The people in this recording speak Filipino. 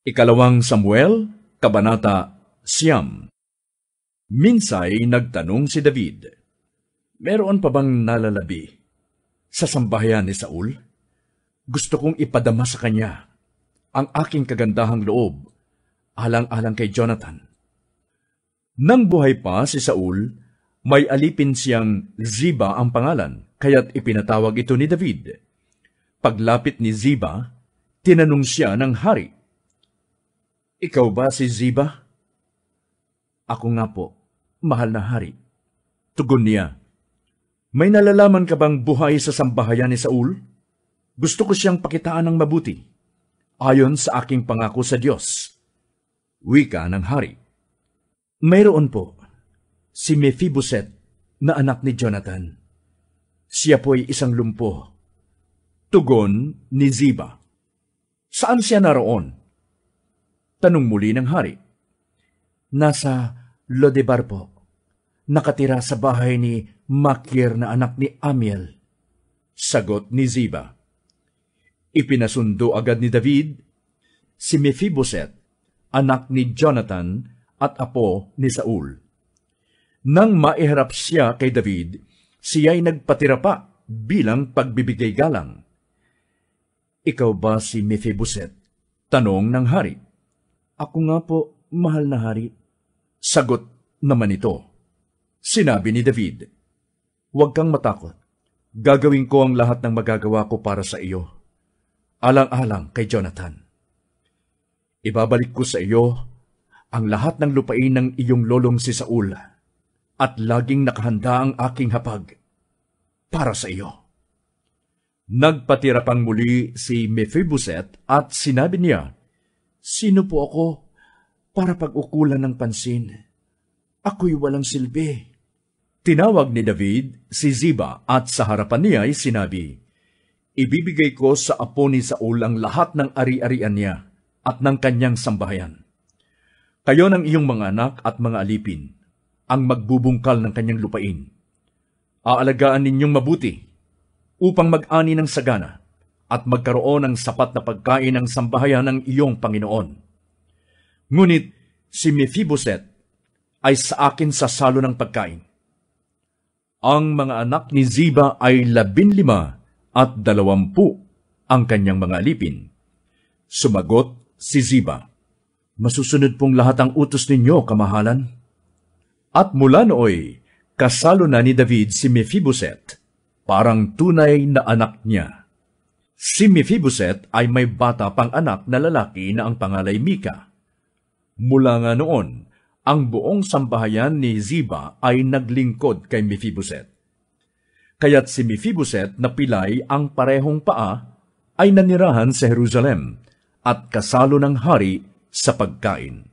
Ikalawang Samuel, Kabanata 9. Minsay nagtanong si David, "Meron pa bang nalalabi sa sambahayan ni Saul? Gusto kong ipadama sa kanya ang aking kagandahang loob, alang-alang kay Jonathan." Nang buhay pa si Saul, may alipin siyang Ziba ang pangalan, kaya't ipinatawag ito ni David. Paglapit ni Ziba, tinanong siya ng hari, "Ikaw ba si Ziba?" "Ako nga po, mahal na hari." Tugon niya, "May nalalaman ka bang buhay sa sambahayan ni Saul? Gusto ko siyang pakitaan ng mabuti, ayon sa aking pangako sa Diyos." Wika ng hari, "Mayroon po, si Mephiboset na anak ni Jonathan. Siya po'y isang lumpo." Tugon ni Ziba, "Saan siya naroon?" Tanong muli ng hari, "Nasa Lodebar po, nakatira sa bahay ni Makir na anak ni Amiel." Sagot ni Ziba. Ipinasundo agad ni David si Mephiboset, anak ni Jonathan at apo ni Saul. Nang maiharap siya kay David, siya'y nagpatira pa bilang pagbibigay galang. "Ikaw ba si Mephiboset?" tanong ng hari. "Ako nga po, mahal na hari." Sagot naman ito. Sinabi ni David, "Huwag kang matakot. Gagawin ko ang lahat ng magagawa ko para sa iyo, alang-alang kay Jonathan. Ibabalik ko sa iyo ang lahat ng lupain ng iyong lolong si Saul, at laging nakahanda ang aking hapag para sa iyo." Nagpatira pang muli si Mephiboset at sinabi niya, "Sino po ako para pag-ukulan ng pansin? Ako'y walang silbi." Tinawag ni David si Ziba at sa harapan niya ay sinabi, "Ibibigay ko sa apo ni Saul ang lahat ng ari-arian niya at ng kanyang sambahayan. Kayo ng iyong mga anak at mga alipin ang magbubungkal ng kanyang lupain. Aalagaan ninyong mabuti upang mag-ani ng sagana at magkaroon ng sapat na pagkain ng sambahayan ng iyong Panginoon. Ngunit si Mephiboset ay sa akin sasalo ng pagkain." Ang mga anak ni Ziba ay 15 at 20 ang kanyang mga alipin. Sumagot si Ziba, "Masusunod pong lahat ang utos ninyo, kamahalan." At mula nooy, kasalo na ni David si Mephiboset, parang tunay na anak niya. Si Mephiboset ay may bata pang anak na lalaki na ang pangalay Mika. Mula nga noon, ang buong sambahayan ni Ziba ay naglingkod kay Mephiboset. Kaya't si Mephiboset na pilay ang parehong paa ay nanirahan sa Jerusalem at kasalo ng hari sa pagkain.